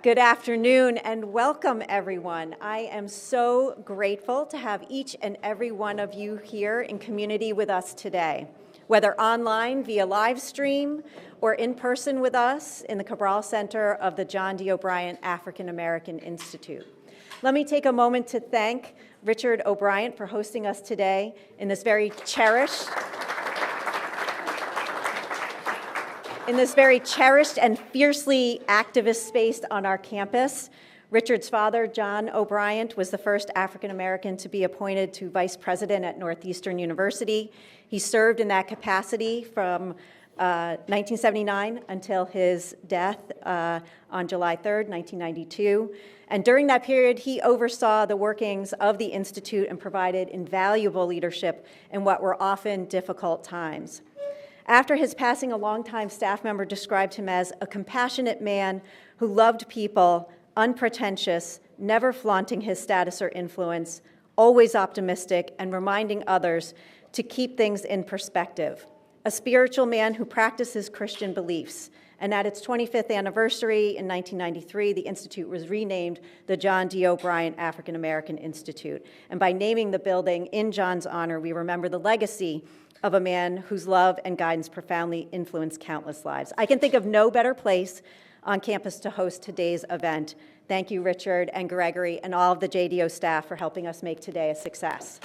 Good afternoon and welcome, everyone. I am so grateful to have each and every one of you here in community with us today, whether online via live stream or in person with us in the Cabral Center of the John D. O'Brien African American Institute. Let me take a moment to thank Richard O'Brien for hosting us today in this very cherished and fiercely activist space on our campus. Richard's father, John O'Brien, was the first African American to be appointed to vice president at Northeastern University. He served in that capacity from 1979 until his death on July 3rd, 1992. And during that period, he oversaw the workings of the Institute and provided invaluable leadership in what were often difficult times. After his passing, a longtime staff member described him as a compassionate man who loved people, unpretentious, never flaunting his status or influence, always optimistic, and reminding others to keep things in perspective. A spiritual man who practices Christian beliefs. And at its 25th anniversary in 1993, the Institute was renamed the John D. O'Brien African American Institute. And by naming the building in John's honor, we remember the legacy of a man whose love and guidance profoundly influenced countless lives. I can think of no better place on campus to host today's event. Thank you, Richard and Gregory, and all of the JDO staff for helping us make today a success.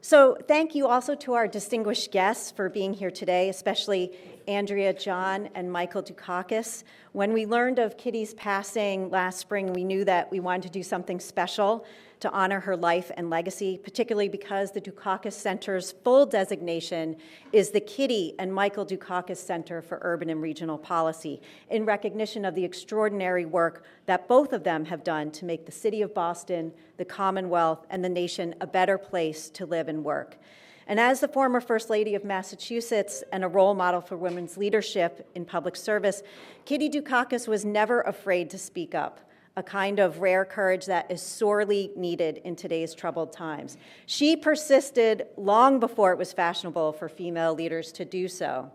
So thank you also to our distinguished guests for being here today, especially Andrea John and Michael Dukakis. When we learned of Kitty's passing last spring, we knew that we wanted to do something special to honor her life and legacy, particularly because the Dukakis Center's full designation is the Kitty and Michael Dukakis Center for Urban and Regional Policy, in recognition of the extraordinary work that both of them have done to make the city of Boston, the Commonwealth, and the nation a better place to live and work. And as the former First Lady of Massachusetts and a role model for women's leadership in public service, Kitty Dukakis was never afraid to speak up, a kind of rare courage that is sorely needed in today's troubled times. She persisted long before it was fashionable for female leaders to do so.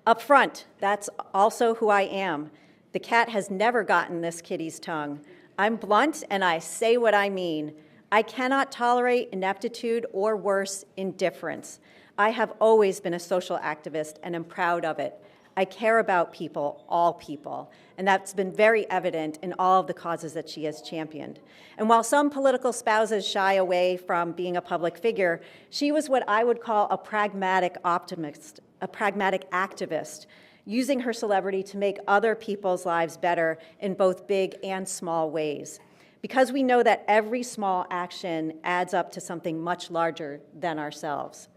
Up front, that's also who I am. The cat has never gotten this kitty's tongue. I'm blunt and I say what I mean. I cannot tolerate ineptitude or worse, indifference. I have always been a social activist and am proud of it. I care about people, all people, and that's been very evident in all of the causes that she has championed. And while some political spouses shy away from being a public figure, she was what I would call a pragmatic optimist, a pragmatic activist, using her celebrity to make other people's lives better in both big and small ways. Because we know that every small action adds up to something much larger than ourselves.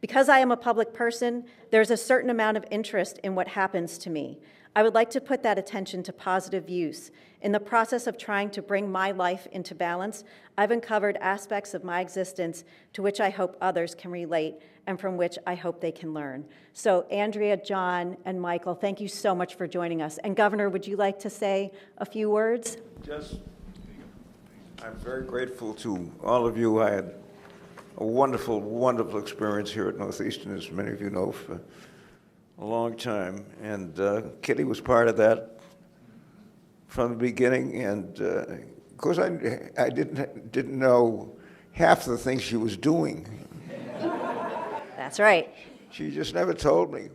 Because I am a public person, there's a certain amount of interest in what happens to me. I would like to put that attention to positive use. In the process of trying to bring my life into balance, I've uncovered aspects of my existence to which I hope others can relate and from which I hope they can learn. So Andrea, John, and Michael, thank you so much for joining us. And Governor, would you like to say a few words? I'm very grateful to all of you. I had a wonderful, wonderful experience here at Northeastern, as many of you know, for a long time. And Kitty was part of that from the beginning. And of course, I didn't know half the things she was doing. That's right. She just never told me.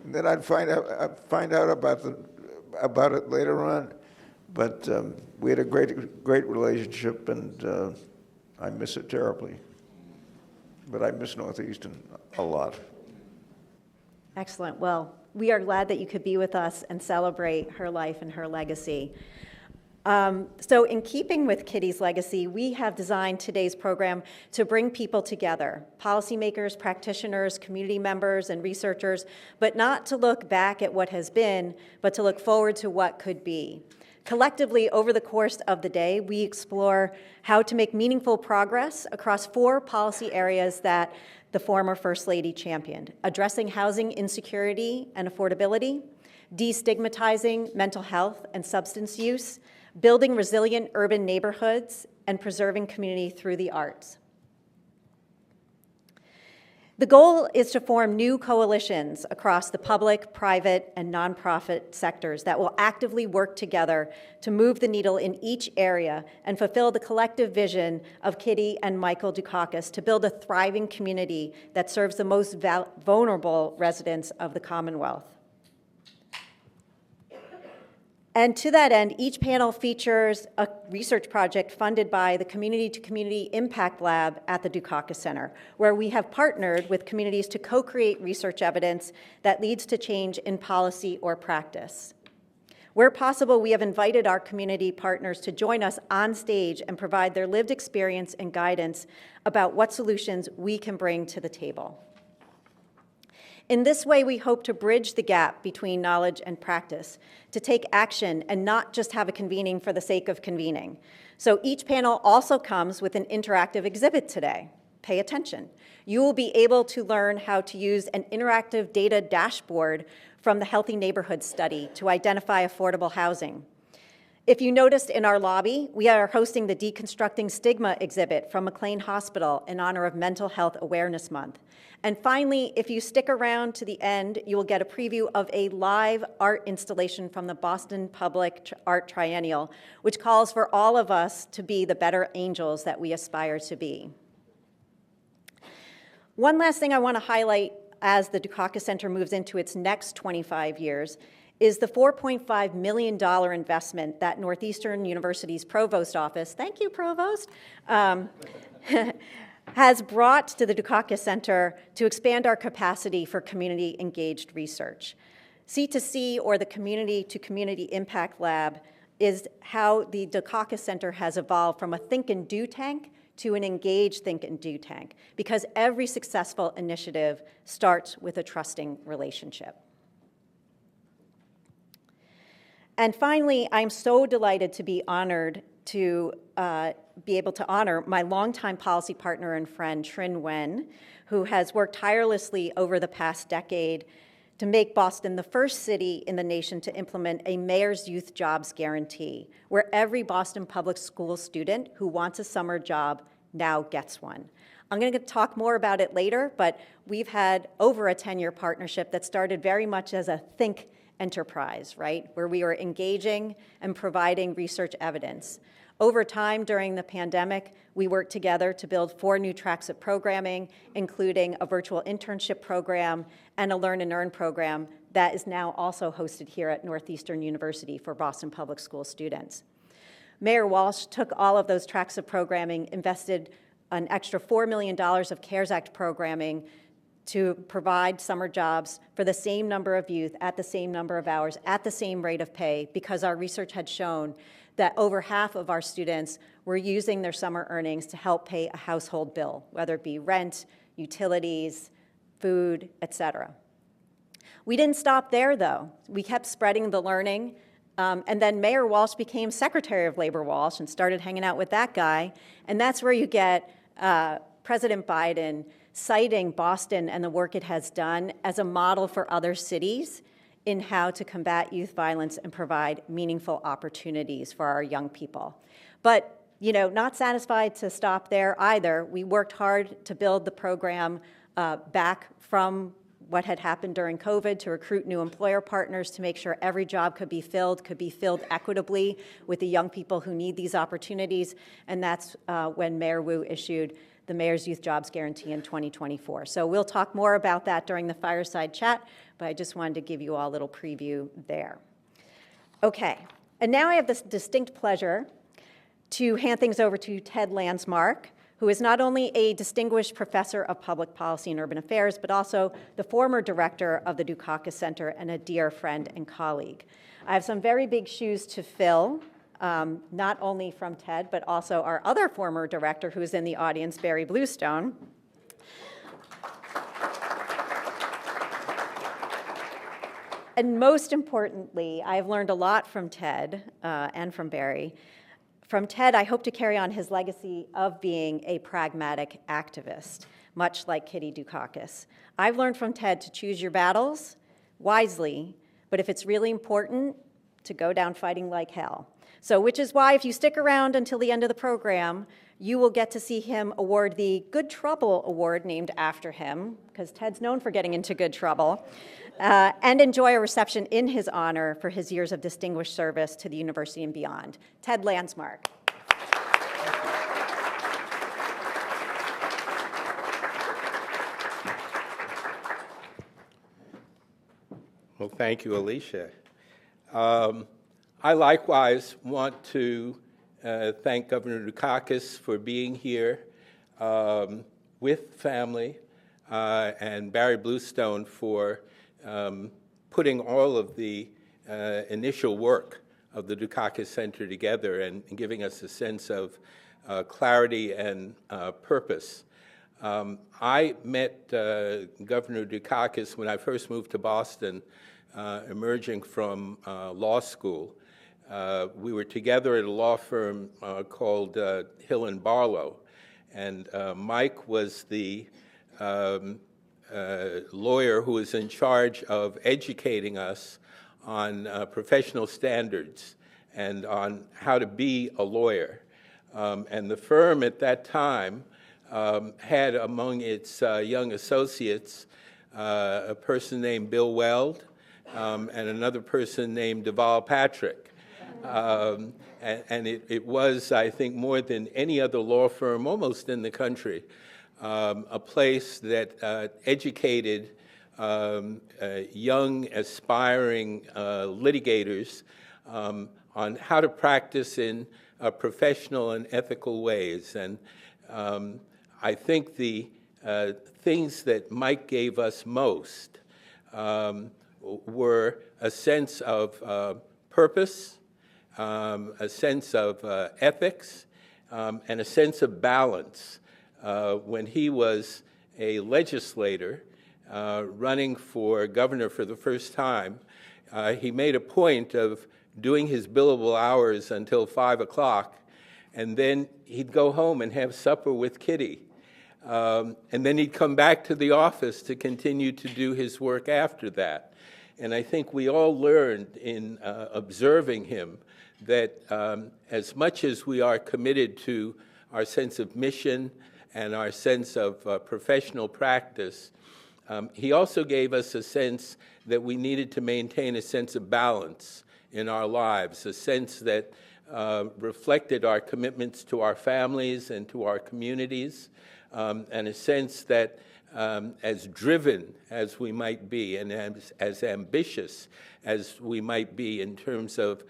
And then I'd find out about it later on. But we had a great relationship, and I miss it terribly. But I miss Northeastern a lot. Excellent. Well, we are glad that you could be with us and celebrate her life and her legacy. So in keeping with Kitty's legacy, we have designed today's program to bring people together, policymakers, practitioners, community members, and researchers, but not to look back at what has been, but to look forward to what could be. Collectively, over the course of the day, we explore how to make meaningful progress across 4 policy areas that the former First Lady championed: addressing housing insecurity and affordability, destigmatizing mental health and substance use, building resilient urban neighborhoods, and preserving community through the arts. The goal is to form new coalitions across the public, private, and nonprofit sectors that will actively work together to move the needle in each area and fulfill the collective vision of Kitty and Michael Dukakis to build a thriving community that serves the most vulnerable residents of the Commonwealth. And to that end, each panel features a research project funded by the Community to Community Impact Lab at the Dukakis Center, where we have partnered with communities to co-create research evidence that leads to change in policy or practice. Where possible, we have invited our community partners to join us on stage and provide their lived experience and guidance about what solutions we can bring to the table. In this way, we hope to bridge the gap between knowledge and practice, to take action and not just have a convening for the sake of convening. So each panel also comes with an interactive exhibit today. Pay attention. You will be able to learn how to use an interactive data dashboard from the Healthy Neighborhood Study to identify affordable housing. If you noticed in our lobby, we are hosting the Deconstructing Stigma exhibit from McLean Hospital in honor of Mental Health Awareness Month. And finally, if you stick around to the end, you will get a preview of a live art installation from the Boston Public Art Triennial, which calls for all of us to be the better angels that we aspire to be. One last thing I want to highlight as the Dukakis Center moves into its next 25 years is the $4.5 million investment that Northeastern University's Provost Office, thank you, Provost, has brought to the Dukakis Center to expand our capacity for community-engaged research. C2C, or the Community to Community Impact Lab, is how the Dukakis Center has evolved from a think and do tank to an engaged think and do tank, because every successful initiative starts with a trusting relationship. And finally, I'm so delighted to be honored to be able to honor my longtime policy partner and friend, Trinh Nguyen, who has worked tirelessly over the past decade to make Boston the first city in the nation to implement a Mayor's Youth Jobs Guarantee, where every Boston Public School student who wants a summer job now gets one. I'm going to talk more about it later, but we've had over a 10-year partnership that started very much as a think enterprise, right, where we were engaging and providing research evidence. Over time, during the pandemic, we worked together to build 4 new tracks of programming, including a virtual internship program and a Learn and Earn program that is now also hosted here at Northeastern University for Boston Public School students. Mayor Walsh took all of those tracks of programming, invested an extra $4 million of CARES Act programming to provide summer jobs for the same number of youth at the same number of hours at the same rate of pay, because our research had shown that over half of our students were using their summer earnings to help pay a household bill, whether it be rent, utilities, food, etc. We didn't stop there, though. We kept spreading the learning, and then Mayor Walsh became Secretary of Labor Walsh and started hanging out with that guy, and that's where you get President Biden citing Boston and the work it has done as a model for other cities in how to combat youth violence and provide meaningful opportunities for our young people. But, you know, not satisfied to stop there either. We worked hard to build the program back from what had happened during COVID to recruit new employer partners to make sure every job could be filled equitably with the young people who need these opportunities. And that's when Mayor Wu issued the Mayor's Youth Jobs Guarantee in 2024. So we'll talk more about that during the fireside chat, but I just wanted to give you all a little preview there. Okay, and now I have this distinct pleasure to hand things over to Ted Landsmark, who is not only a distinguished professor of public policy and urban affairs, but also the former director of the Dukakis Center and a dear friend and colleague. I have some very big shoes to fill, not only from Ted, but also our other former director who is in the audience, Barry Bluestone. And most importantly, I've learned a lot from Ted and from Barry. From Ted, I hope to carry on his legacy of being a pragmatic activist, much like Kitty Dukakis. I've learned from Ted to choose your battles wisely, but if it's really important, to go down fighting like hell. So, which is why if you stick around until the end of the program, You will get to see him award the Good Trouble Award, named after him, because Ted's known for getting into good trouble, and enjoy a reception in his honor for his years of distinguished service to the university and beyond. Ted Landsmark. Well, thank you, Alicia. I likewise want to thank Governor Dukakis for being here with family, and Barry Bluestone for putting all of the initial work of the Dukakis Center together and giving us a sense of clarity and purpose. I met Governor Dukakis when I first moved to Boston, emerging from law school. We were together at a law firm called Hill and Barlow, and Mike was the lawyer who was in charge of educating us on professional standards and on how to be a lawyer. And the firm at that time had among its young associates a person named Bill Weld and another person named Deval Patrick. And it was, I think, more than any other law firm almost in the country, a place that educated young, aspiring litigators on how to practice in professional and ethical ways. And I think the things that Mike gave us most were a sense of purpose, a sense of ethics, and a sense of balance. When he was a legislator running for governor for the first time, he made a point of doing his billable hours until 5 o'clock, and then he'd go home and have supper with Kitty. And then he'd come back to the office to continue to do his work after that. And I think we all learned in observing him that as much as we are committed to our sense of mission and our sense of professional practice, he also gave us a sense that we needed to maintain a sense of balance in our lives, a sense that reflected our commitments to our families and to our communities, and a sense that as driven as we might be and as ambitious as we might be in terms of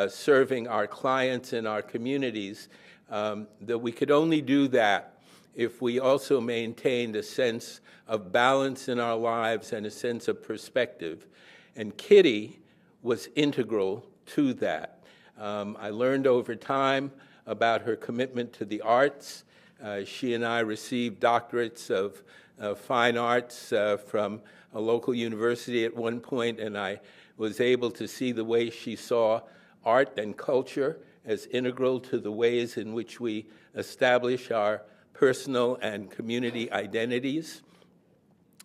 serving our clients and our communities, that we could only do that if we also maintained a sense of balance in our lives and a sense of perspective. And Kitty was integral to that. I learned over time about her commitment to the arts. She and I received doctorates of fine arts from a local university at one point, and I was able to see the way she saw art and culture as integral to the ways in which we establish our personal and community identities.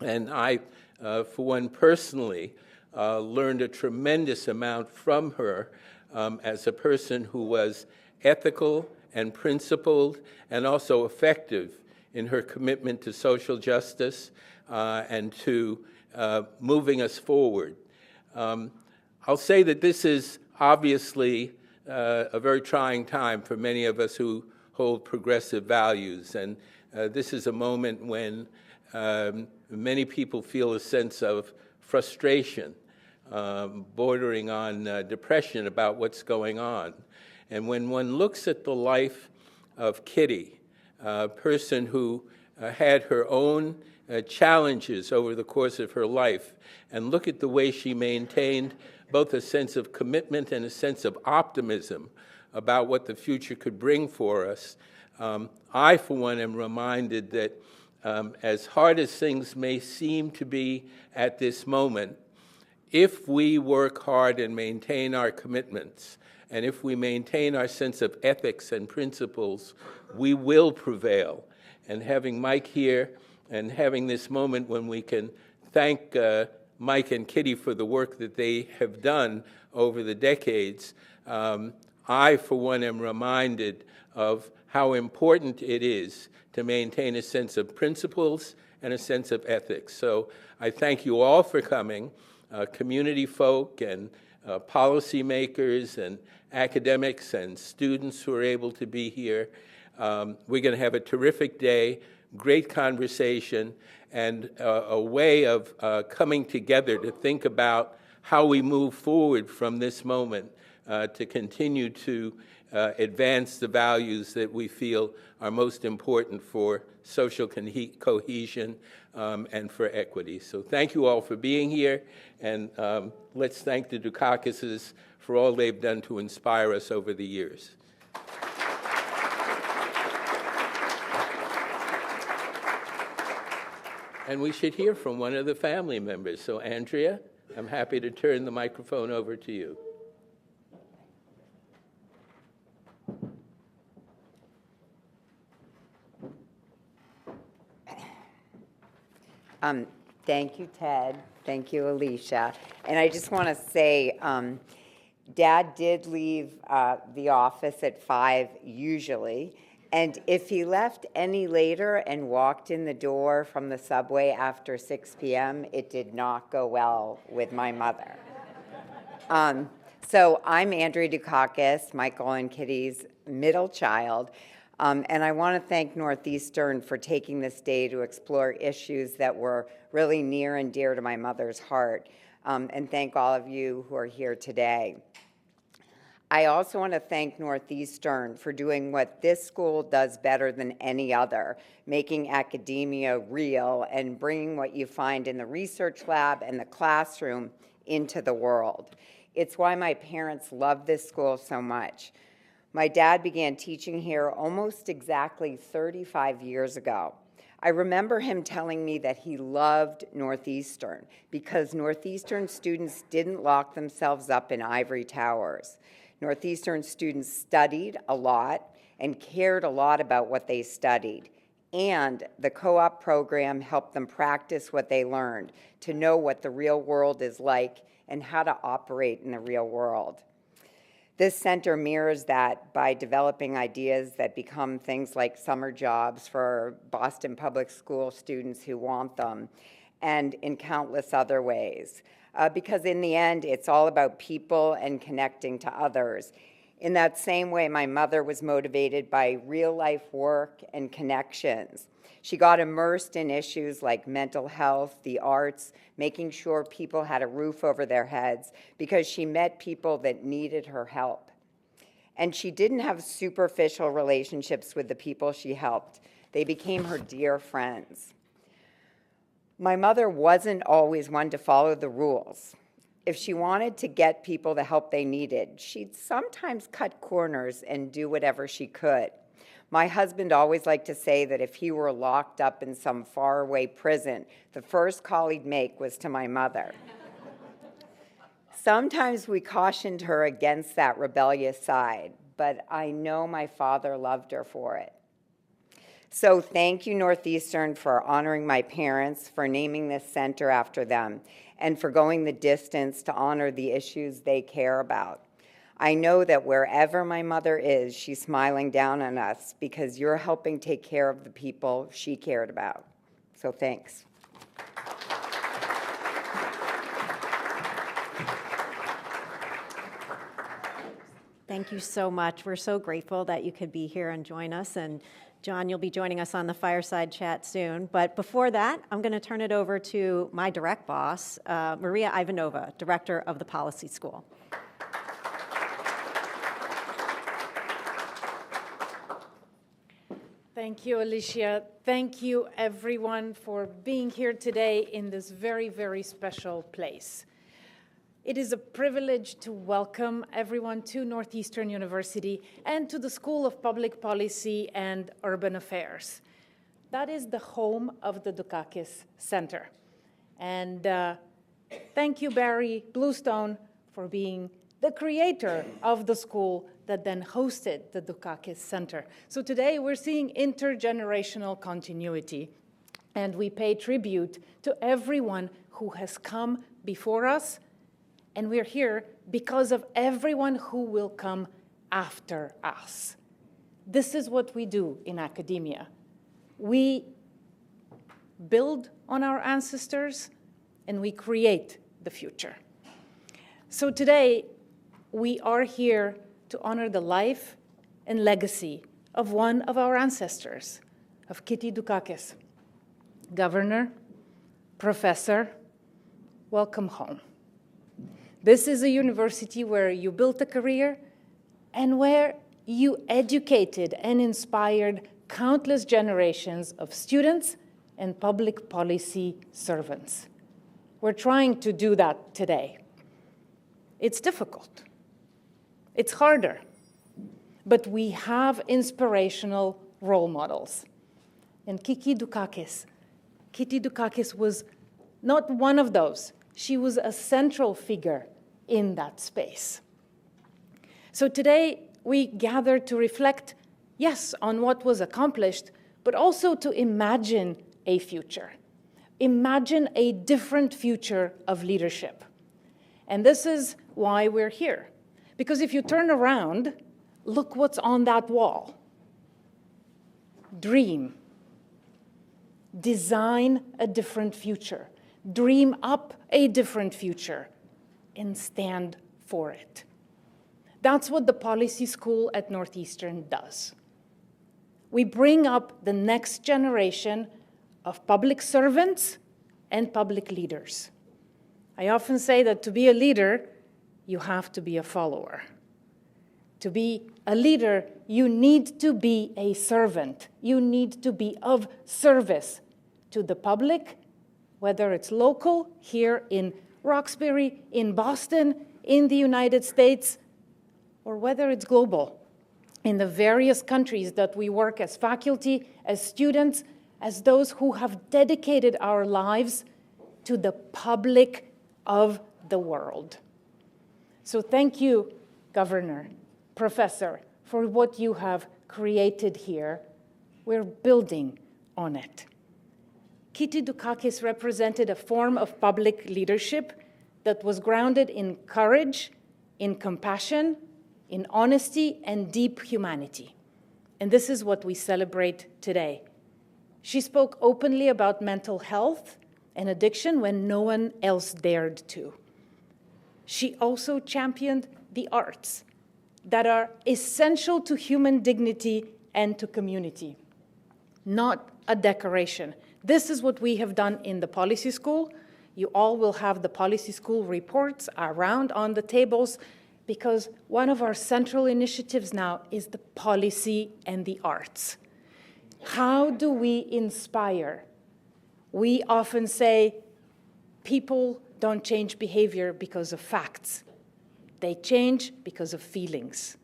And I, for one personally, learned a tremendous amount from her as a person who was ethical and principled and also effective in her commitment to social justice and to moving us forward. I'll say that this is obviously a very trying time for many of us who hold progressive values, and this is a moment when many people feel a sense of frustration, bordering on depression about what's going on. And when one looks at the life of Kitty, a person who had her own challenges over the course of her life, and look at the way she maintained both a sense of commitment and a sense of optimism about what the future could bring for us, I, for one, am reminded that as hard as things may seem to be at this moment, if we work hard and maintain our commitments, and if we maintain our sense of ethics and principles, we will prevail. And having Mike here and having this moment when we can thank Mike and Kitty for the work that they have done over the decades, I, for one, am reminded of how important it is to maintain a sense of principles and a sense of ethics. So I thank you all for coming, community folk and policymakers and academics and students who are able to be here. We're going to have a terrific day, great conversation, and a way of coming together to think about how we move forward from this moment to continue to advance the values that we feel are most important for social cohesion and for equity. So thank you all for being here, and let's thank the Dukakis for all they've done to inspire us over the years. And we should hear from one of the family members. So Andrea, I'm happy to turn the microphone over to you. Thank you, Ted. Thank you, Alicia. And I just want to say, Dad did leave the office at 5 usually, and if he left any later and walked in the door from the subway after 6 p.m., it did not go well with my mother. So I'm Andrea Dukakis, Michael and Kitty's middle child, and I want to thank Northeastern for taking this day to explore issues that were really near and dear to my mother's heart, and thank all of you who are here today. I also want to thank Northeastern for doing what this school does better than any other, making academia real and bringing what you find in the research lab and the classroom into the world. It's why my parents love this school so much. My dad began teaching here almost exactly 35 years ago. I remember him telling me that he loved Northeastern because Northeastern students didn't lock themselves up in ivory towers. Northeastern students studied a lot and cared a lot about what they studied. And the co-op program helped them practice what they learned, to know what the real world is like and how to operate in the real world. This center mirrors that by developing ideas that become things like summer jobs for Boston Public School students who want them, and in countless other ways. Because in the end, it's all about people and connecting to others. In that same way, my mother was motivated by real-life work and connections. She got immersed in issues like mental health, the arts, making sure people had a roof over their heads, because she met people that needed her help. And she didn't have superficial relationships with the people she helped. They became her dear friends. My mother wasn't always one to follow the rules. If she wanted to get people the help they needed, she'd sometimes cut corners and do whatever she could. My husband always liked to say that if he were locked up in some faraway prison, the first call he'd make was to my mother. Sometimes we cautioned her against that rebellious side, but I know my father loved her for it. So thank you, Northeastern, for honoring my parents, for naming this center after them, and for going the distance to honor the issues they care about. I know that wherever my mother is, she's smiling down on us because you're helping take care of the people she cared about. So thanks. Thank you so much. We're so grateful that you could be here and join us. And John, you'll be joining us on the fireside chat soon. But before that, I'm going to turn it over to my direct boss, Maria Ivanova, Director of the Policy School. Thank you, Alicia. Thank you, everyone, for being here today in this very, very special place. It is a privilege to welcome everyone to Northeastern University and to the School of Public Policy and Urban Affairs. That is the home of the Dukakis Center. And thank you, Barry Bluestone, for being the creator of the school that then hosted the Dukakis Center. So today we're seeing intergenerational continuity, and we pay tribute to everyone who has come before us, and we're here because of everyone who will come after us. This is what we do in academia. We build on our ancestors, and we create the future. So today, we are here to honor the life and legacy of one of our ancestors, of Kitty Dukakis. Governor, professor, welcome home. This is a university where you built a career and where you educated and inspired countless generations of students and public policy servants. We're trying to do that today. It's difficult. It's harder. But we have inspirational role models. And Kitty Dukakis was not one of those. She was a central figure in that space. So today, we gather to reflect, yes, on what was accomplished, but also to imagine a future. Imagine a different future of leadership. And this is why we're here. Because if you turn around, look what's on that wall. Dream. Design a different future. Dream up a different future and stand for it. That's what the Policy School at Northeastern does. We bring up the next generation of public servants and public leaders. I often say that to be a leader, you have to be a follower. To be a leader, you need to be a servant. You need to be of service to the public, whether it's local, here in Roxbury, in Boston, in the United States, or whether it's global, in the various countries that we work as faculty, as students, as those who have dedicated our lives to the public of the world. So thank you, Governor, Professor, for what you have created here. We're building on it. Kitty Dukakis represented a form of public leadership that was grounded in courage, in compassion, in honesty, and deep humanity. And this is what we celebrate today. She spoke openly about mental health and addiction when no one else dared to. She also championed the arts that are essential to human dignity and to community, not a decoration. This is what we have done in the Policy School. You all will have the Policy School reports around on the tables, because one of our central initiatives now is the policy and the arts. How do we inspire? We often say people don't change behavior because of facts. They change because of feelings.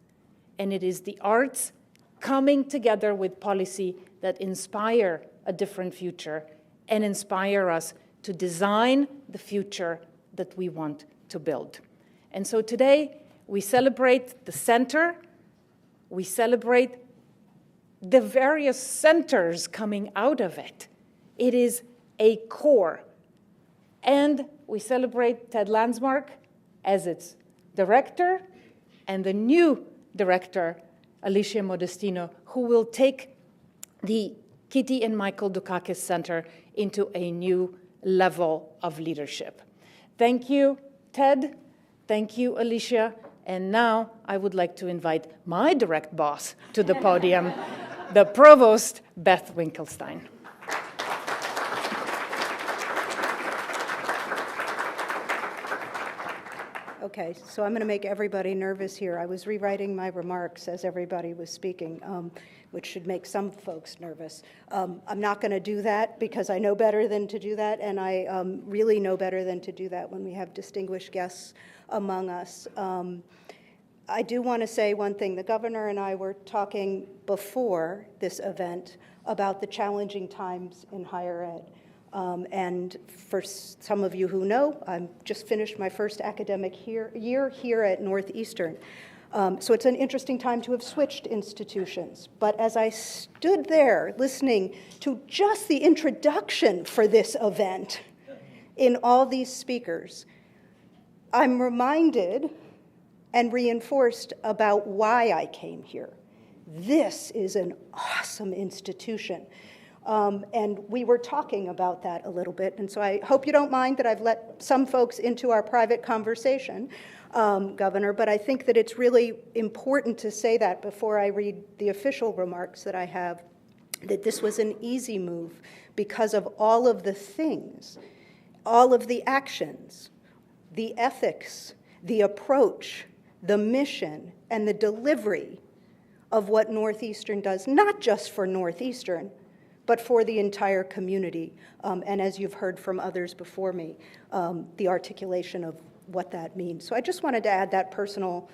And it is the arts coming together with policy that inspire a different future and inspire us to design the future that we want to build. And so today, we celebrate the center. We celebrate the various centers coming out of it. It is a core. And we celebrate Ted Landsmark as its director and the new director, Alicia Modestino, who will take the Kitty and Michael Dukakis Center into a new level of leadership. Thank you, Ted. Thank you, Alicia. And now I would like to invite my direct boss to the podium, the Provost, Beth Winkelstein. Okay, so I'm going to make everybody nervous here. I was rewriting my remarks as everybody was speaking, which should make some folks nervous. I'm not going to do that because I know better than to do that, and I really know better than to do that when we have distinguished guests among us. I do want to say one thing. The governor and I were talking before this event about the challenging times in higher ed. And for some of you who know, I just finished my first academic year here at Northeastern. So it's an interesting time to have switched institutions. But as I stood there listening to just the introduction for this event in all these speakers, I'm reminded and reinforced about why I came here. this is an awesome institution. And we were talking about that a little bit, and so I hope you don't mind that I've let some folks into our private conversation, Governor, but I think that it's really important to say that before I read the official remarks that I have, that this was an easy move because of all of the things, all of the actions, the ethics, the approach, the mission, and the delivery of what Northeastern does, not just for Northeastern, but for the entire community. And as you've heard from others before me, the articulation of what that means. So I just wanted to add that personal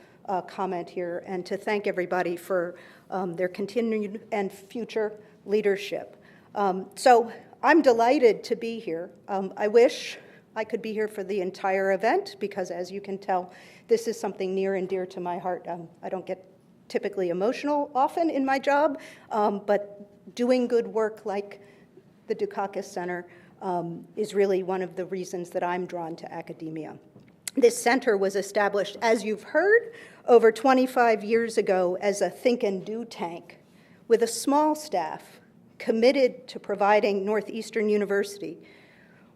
comment here and to thank everybody for their continued and future leadership. So I'm delighted to be here. I wish I could be here for the entire event because, as you can tell, this is something near and dear to my heart. I don't get typically emotional often in my job, but doing good work like the Dukakis Center is really one of the reasons that I'm drawn to academia. This center was established, as you've heard, over 25 years ago as a think and do tank with a small staff committed to providing Northeastern University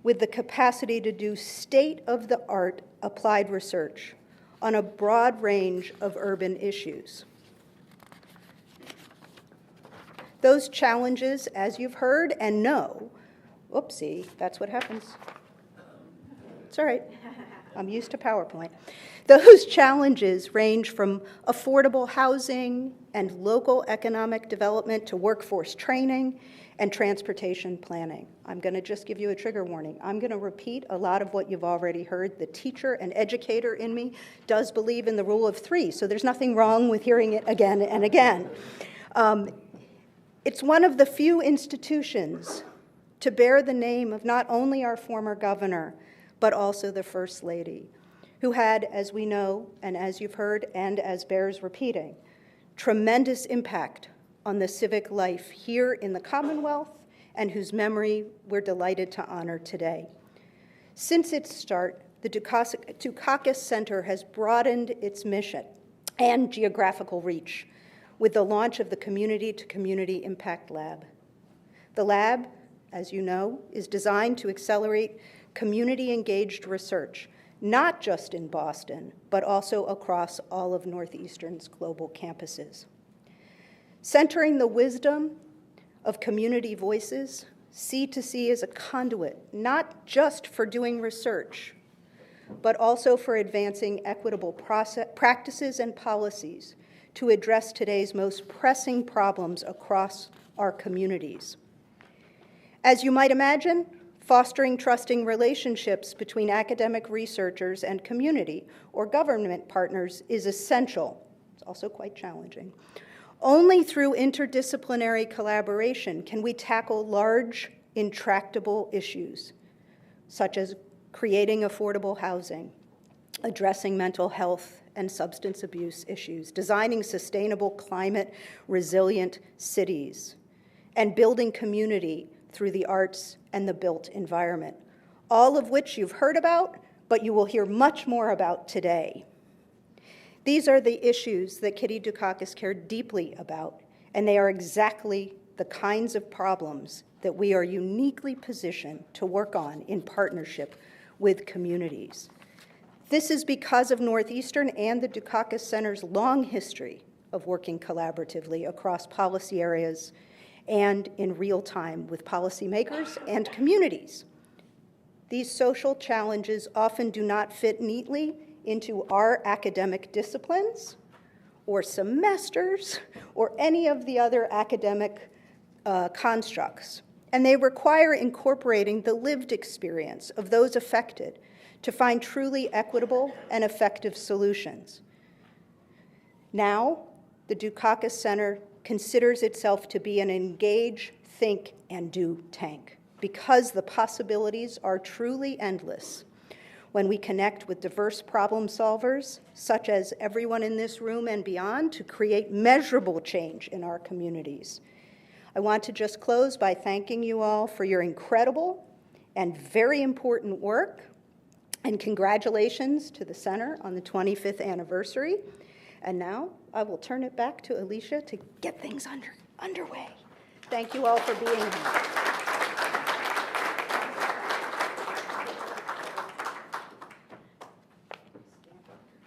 with the capacity to do state-of-the-art applied research on a broad range of urban issues. Those challenges, as you've heard and know, oopsie, that's what happens. It's all right. I'm used to PowerPoint. Those challenges range from affordable housing and local economic development to workforce training and transportation planning. I'm going to just give you a trigger warning. I'm going to repeat a lot of what you've already heard. The teacher and educator in me does believe in the rule of three, so there's nothing wrong with hearing it again and again. It's one of the few institutions to bear the name of not only our former governor, but also the First Lady, who had, as we know, and as you've heard, and as bears repeating, tremendous impact on the civic life here in the Commonwealth, and whose memory we're delighted to honor today. Since its start, the Dukakis Center has broadened its mission and geographical reach with the launch of the Community to Community Impact Lab. The lab, as you know, is designed to accelerate community-engaged research, not just in Boston, but also across all of Northeastern's global campuses. Centering the wisdom of community voices, C2C is a conduit, not just for doing research, but also for advancing equitable practices and policies to address today's most pressing problems across our communities. As you might imagine, fostering trusting relationships between academic researchers and community or government partners is essential. It's also quite challenging. Only through interdisciplinary collaboration can we tackle large, intractable issues, such as creating affordable housing, addressing mental health and substance abuse issues, designing sustainable climate-resilient cities, and building community through the arts and the built environment, all of which you've heard about, but you will hear much more about today. These are the issues that Kitty Dukakis cared deeply about, and they are exactly the kinds of problems that we are uniquely positioned to work on in partnership with communities. This is because of Northeastern and the Dukakis Center's long history of working collaboratively across policy areas and in real time with policymakers and communities. These social challenges often do not fit neatly into our academic disciplines or semesters or any of the other academic constructs. And they require incorporating the lived experience of those affected to find truly equitable and effective solutions. Now, the Dukakis Center considers itself to be an engage, think, and do tank because the possibilities are truly endless when we connect with diverse problem solvers, such as everyone in this room and beyond, to create measurable change in our communities. I want to just close by thanking you all for your incredible and very important work, and congratulations to the Center on the 25th anniversary. And now I will turn it back to Alicia to get things underway. Thank you all for being here.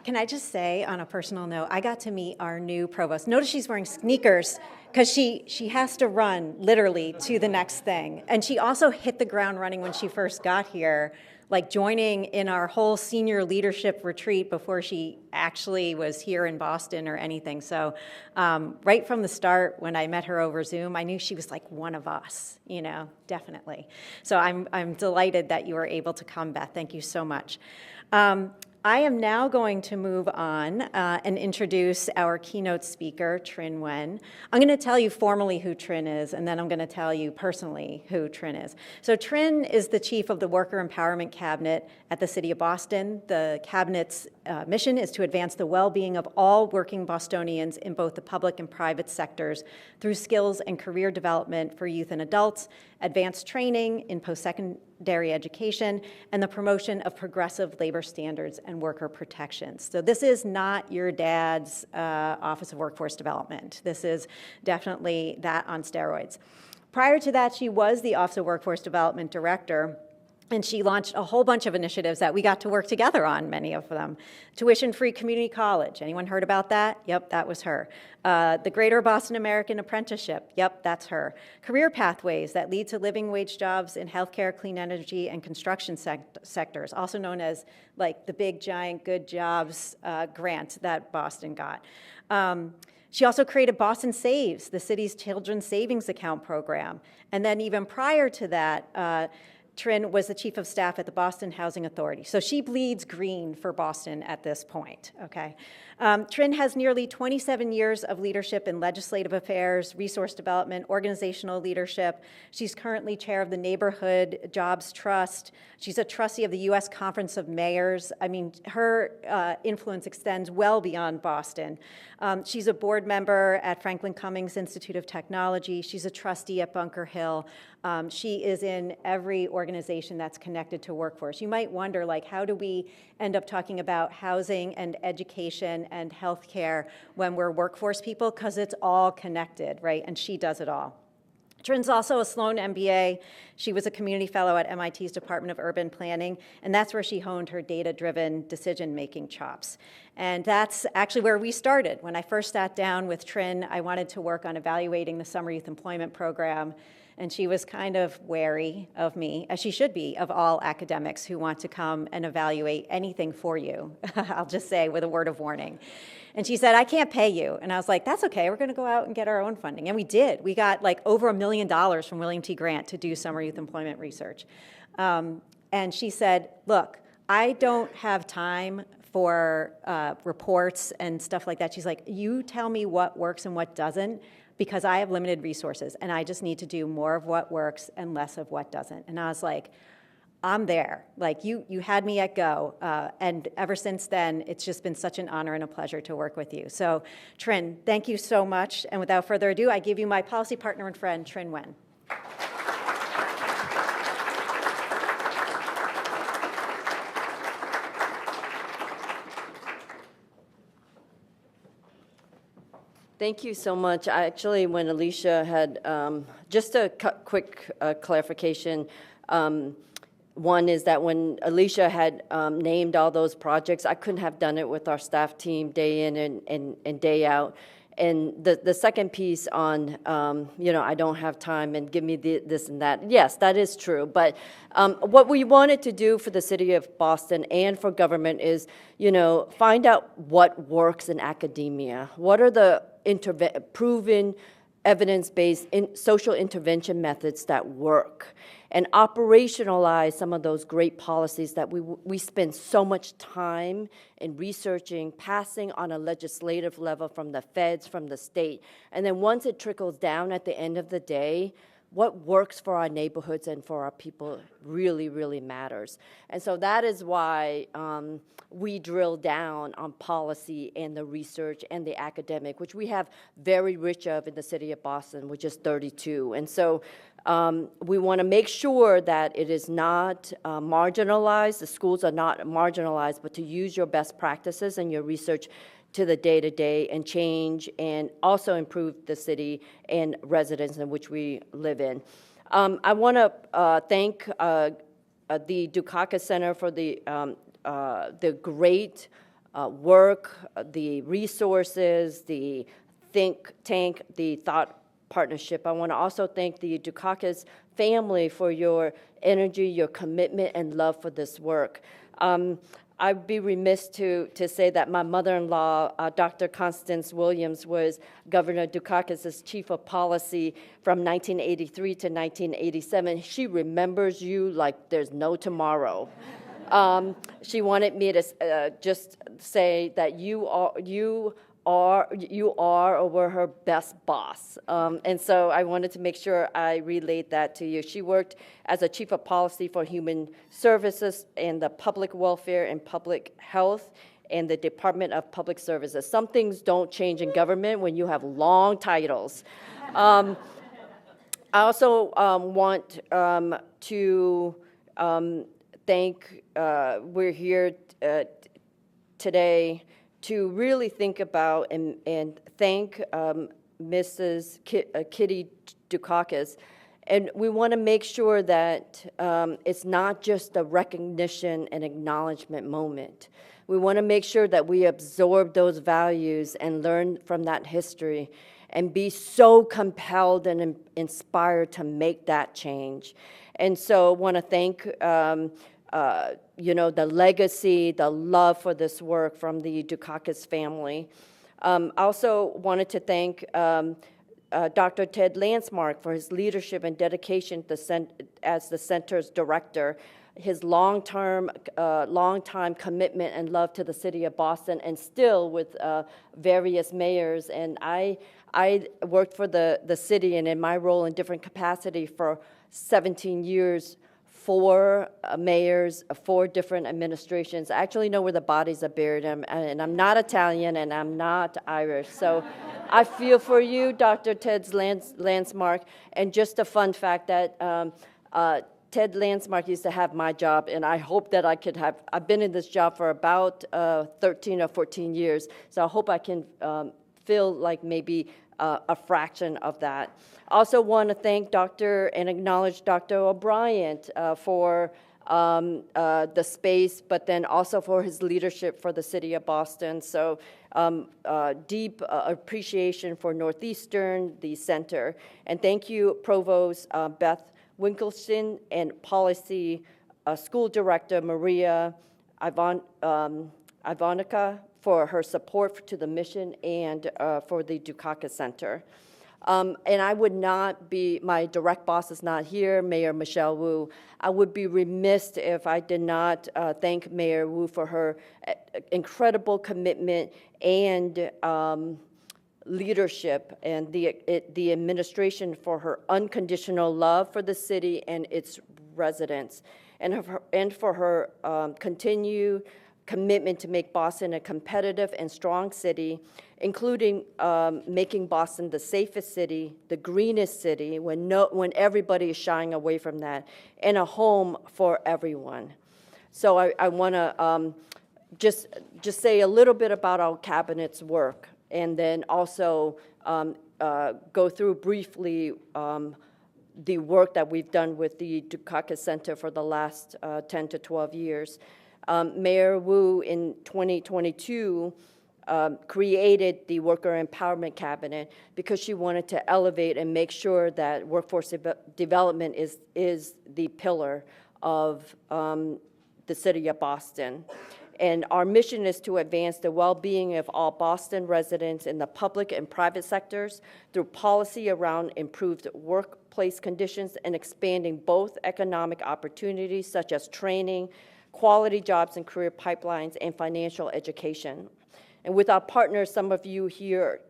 Can I just say, on a personal note, I got to meet our new provost. Notice she's wearing sneakers because she has to run literally to the next thing. And she also hit the ground running when she first got here, like joining in our whole senior leadership retreat before she actually was here in Boston or anything. So right from the start, when I met her over Zoom, I knew she was like one of us, definitely. So I'm delighted that you were able to come, Beth. Thank you so much. I am now going to move on and introduce our keynote speaker, Trinh Nguyen. I'm going to tell you formally who Trinh is, and then I'm going to tell you personally who Trinh is. So Trinh is the chief of the Worker Empowerment Cabinet at the City of Boston. The Cabinet's mission is to advance the well-being of all working Bostonians in both the public and private sectors through skills and career development for youth and adults, advanced training in post-secondary education, and the promotion of progressive labor standards and worker protections. So this is not your dad's Office of Workforce Development. This is definitely that on steroids. Prior to that, she was the Office of Workforce Development Director, and she launched a whole bunch of initiatives that we got to work together on, many of them. Tuition-free community college. Anyone heard about that? Yep, that was her. The Greater Boston American Apprenticeship. Yep, that's her. Career pathways that lead to living wage jobs in healthcare, clean energy, and construction sectors, also known as like the big, giant, good jobs grant that Boston got. She also created Boston Saves, the city's children's savings account program. And then even prior to that, Trinh was the chief of staff at the Boston Housing Authority. So she bleeds green for Boston at this point, okay? Trinh has nearly 27 years of leadership in legislative affairs, resource development, organizational leadership. She's currently chair of the Neighborhood Jobs Trust. She's a trustee of the U.S. Conference of Mayors. I mean, her influence extends well beyond Boston. She's a board member at Franklin Cummings Institute of Technology. She's a trustee at Bunker Hill. She is in every organization that's connected to workforce. You might wonder, like, how do we end up talking about housing and education and healthcare when we're workforce people? Because it's all connected, right? And she does it all. Trin's also a Sloan MBA. She was a community fellow at MIT's Department of Urban Planning, and that's where she honed her data-driven decision-making chops. And that's actually where we started. When I first sat down with Trinh, I wanted to work on evaluating the Summer Youth Employment Program, and she was kind of wary of me, as she should be, of all academics who want to come and evaluate anything for you, I'll just say with a word of warning. And she said, I can't pay you. And I was like, that's okay, we're gonna go out and get our own funding. And we did. We got like over $1 million from William T. Grant to do summer youth employment research. And she said, look, I don't have time for reports and stuff like that. She's like, you tell me what works and what doesn't, because I have limited resources and I just need to do more of what works and less of what doesn't. And I was like, I'm there. Like, you had me at go. And ever since then, it's just been such an honor and a pleasure to work with you. So, Trinh, thank you so much. And without further ado, I give you my policy partner and friend, Trinh Nguyen. Thank you so much. Actually, when Alicia had, just a quick clarification, one is that when Alicia had named all those projects, I couldn't have done it with our staff team day in and day out. And the second piece on, I don't have time and give me this and that. Yes, that is true. But what we wanted to do for the city of Boston and for government is, find out what works in academia. What are the proven evidence-based social intervention methods that work, and operationalize some of those great policies that we spend so much time in researching, passing on a legislative level from the feds, from the state. And then once it trickles down at the end of the day, what works for our neighborhoods and for our people really, really matters. And so that is why we drill down on policy and the research and the academic, which we have very rich of in the city of Boston, which is 32. And so we want to make sure that it is not marginalized, the schools are not marginalized, but to use your best practices and your research to the day-to-day and change and also improve the city and residents in which we live in. I want to thank the Dukakis Center for the great work, the resources, the think tank, the thought partnership. I want to also thank the Dukakis family for your energy, your commitment, and love for this work. I'd be remiss to say that my mother-in-law, Dr. Constance Williams, was Governor Dukakis' chief of policy from 1983 to 1987. She remembers you like there's no tomorrow. She wanted me to just say that you are or were her best boss. And so I wanted to make sure I relayed that to you. She worked as a chief of policy for human services and the public welfare and public health and the Department of Public Services. Some things don't change in government when you have long titles. I also want to thank, we're here today to really think about and thank Mrs. Kitty Dukakis. And we want to make sure that it's not just a recognition and acknowledgement moment. We want to make sure that we absorb those values and learn from that history and be so compelled and inspired to make that change. And so I want to thank the legacy, the love for this work from the Dukakis family. I also wanted to thank Dr. Ted Landsmark for his leadership and dedication as the center's director, his long-time commitment and love to the city of Boston, and still with various mayors. And I worked for the city and in my role in different capacity for 17 years, 4 mayors, 4 different administrations. I actually know where the bodies are buried, and I'm not Italian and I'm not Irish. So I feel for you, Dr. Ted Landsmark. And just a fun fact that Ted Landsmark used to have my job, and I hope that I've been in this job for about 13 or 14 years, so I hope I can feel like maybe a fraction of that. I also want to thank and acknowledge Dr. O'Brien for the space, but then also for his leadership for the city of Boston. So deep appreciation for Northeastern, the center. And thank you, Provost Beth Winkelston and Policy School Director Maria Ivonica for her support to the mission and for the Dukakis Center. And I would not be, my direct boss is not here, Mayor Michelle Wu. I would be remiss if I did not thank Mayor Wu for her incredible commitment and leadership, and the administration for her unconditional love for the city and its residents, and for her continued commitment to make Boston a competitive and strong city, including making Boston the safest city, the greenest city, when everybody is shying away from that, and a home for everyone. So I want to just say a little bit about our cabinet's work, and then also go through briefly the work that we've done with the Dukakis Center for the last 10 to 12 years. Mayor Wu in 2022 created the Worker Empowerment Cabinet because she wanted to elevate and make sure that workforce development is the pillar of the city of Boston. And our mission is to advance the well-being of all Boston residents in the public and private sectors through policy around improved workplace conditions and expanding both economic opportunities such as training, quality jobs and career pipelines, and financial education. And with our partners, some of you here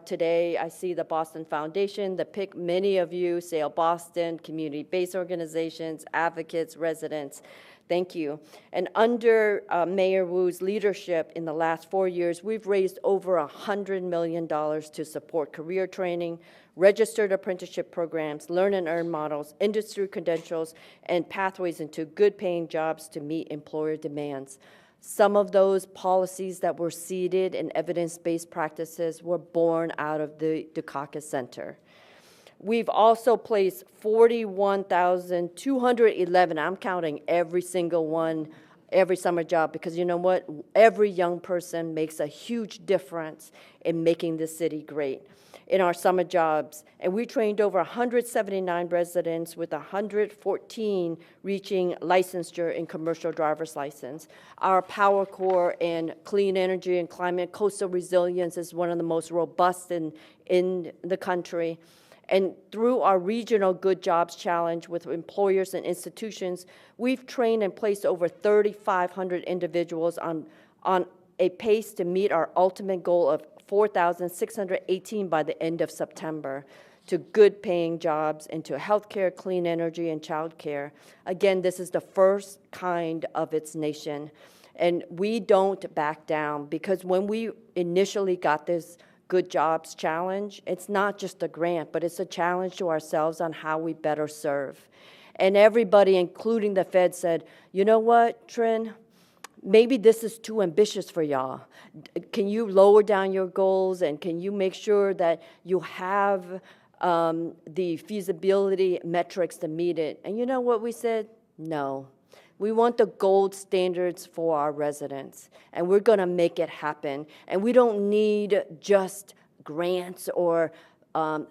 today, I see the Boston Foundation, the PIC, many of you, Sail Boston, community-based organizations, advocates, residents. Thank you. And under Mayor Wu's leadership in the last 4 years, we've raised over $100 million to support career training, registered apprenticeship programs, learn and earn models, industry credentials, and pathways into good-paying jobs to meet employer demands. Some of those policies that were seeded in evidence-based practices were born out of the Dukakis Center. We've also placed 41,211, I'm counting every single one, every summer job, because you know what? Every young person makes a huge difference in making this city great in our summer jobs. And we trained over 179 residents, with 114 reaching licensure in commercial driver's license. Our Power Corps and clean energy and climate coastal resilience is one of the most robust in the country. And through our regional Good Jobs Challenge with employers and institutions, we've trained and placed over 3,500 individuals on a pace to meet our ultimate goal of 4,618 by the end of September, to good paying jobs, into healthcare, clean energy, and childcare. Again, this is the first kind of its nation. And we don't back down, because when we initially got this Good Jobs Challenge, it's not just a grant, but it's a challenge to ourselves on how we better serve. And everybody, including the Fed, said, you know what, Trin, maybe this is too ambitious for y'all. Can you lower down your goals, and can you make sure that you have the feasibility metrics to meet it? And you know what we said? No. We want the gold standards for our residents, and we're going to make it happen. And we don't need just grants or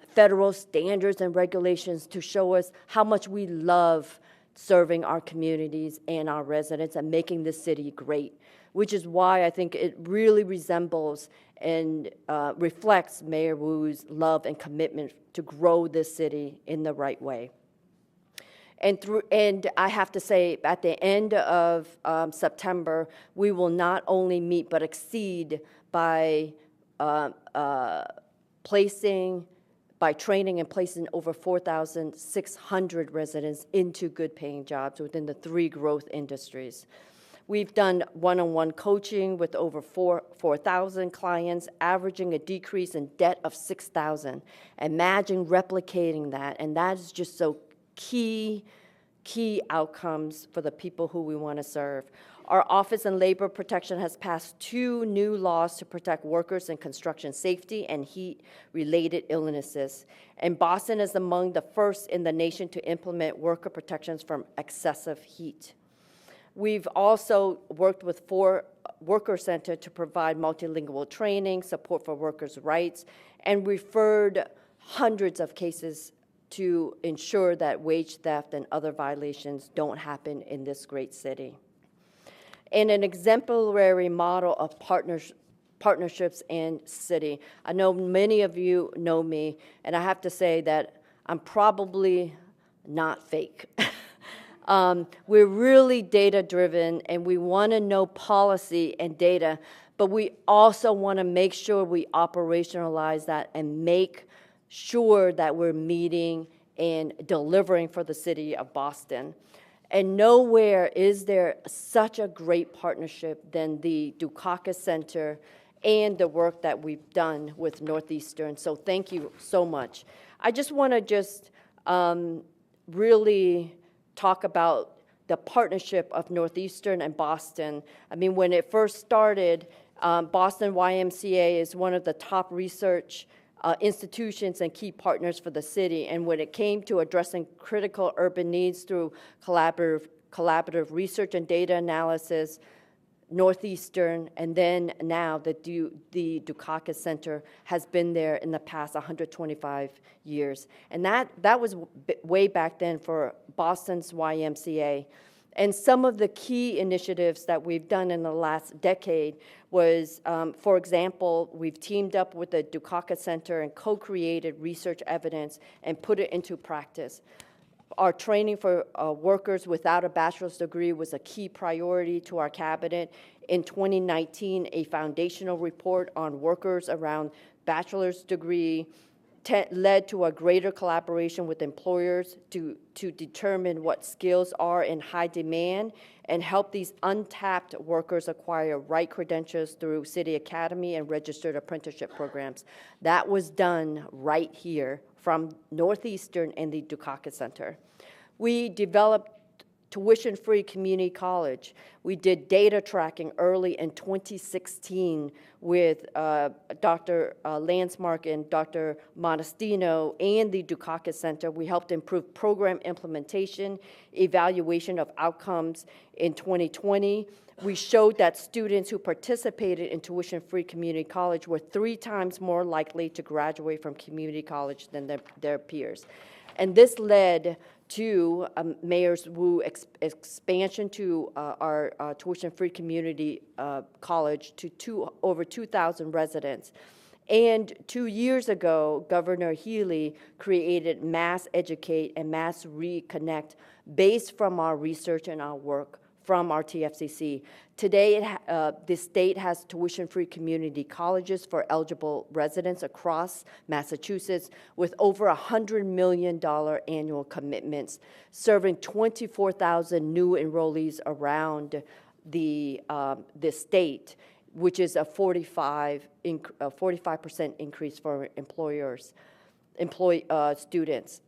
federal standards and regulations to show us how much we love serving our communities and our residents and making this city great, which is why I think it really resembles and reflects Mayor Wu's love and commitment to grow this city in the right way. And I have to say, at the end of September, we will not only meet but exceed by training and placing over 4,600 residents into good-paying jobs within the 3 growth industries. We've done one-on-one coaching with over 4,000 clients, averaging a decrease in debt of $6,000. Imagine replicating that, and that is just so key outcomes for the people who we want to serve. Our Office of Labor Protection has passed 2 new laws to protect workers in construction safety and heat-related illnesses. And Boston is among the first in the nation to implement worker protections from excessive heat. We've also worked with 4 Worker Center to provide multilingual training, support for workers' rights, and referred hundreds of cases to ensure that wage theft and other violations don't happen in this great city. And an exemplary model of partnerships and city. I know many of you know me, and I have to say that I'm probably not fake. We're really data-driven, and we want to know policy and data, but we also want to make sure we operationalize that and make sure that we're meeting and delivering for the city of Boston. And nowhere is there such a great partnership than the Dukakis Center and the work that we've done with Northeastern. So thank you so much. I just want to really talk about the partnership of Northeastern and Boston. I mean, when it first started, Boston YMCA is one of the top research institutions and key partners for the city. And when it came to addressing critical urban needs through collaborative research and data analysis, Northeastern, and then now the Dukakis Center has been there in the past 125 years. And that was way back then for Boston's YMCA. And some of the key initiatives that we've done in the last decade was, for example, we've teamed up with the Dukakis Center and co-created research evidence and put it into practice. Our training for workers without a bachelor's degree was a key priority to our cabinet. In 2019, a foundational report on workers around bachelor's degree led to a greater collaboration with employers to determine what skills are in high demand and help these untapped workers acquire right credentials through City Academy and registered apprenticeship programs. That was done right here from Northeastern and the Dukakis Center. We developed tuition-free community college. We did data tracking early in 2016 with Dr. Landsmark and Dr. Modestino and the Dukakis Center. We helped improve program implementation, evaluation of outcomes in 2020. We showed that students who participated in tuition-free community college were 3 times more likely to graduate from community college than their peers. And this led to Mayor's Wu expansion to our tuition-free community college to over 2,000 residents. And 2 years ago, Governor Healy created Mass Educate and Mass Reconnect based from our research and our work from our TFCC. Today, the state has tuition-free community colleges for eligible residents across Massachusetts with over $100 million annual commitments, serving 24,000 new enrollees around the state, which is a 45% increase for students.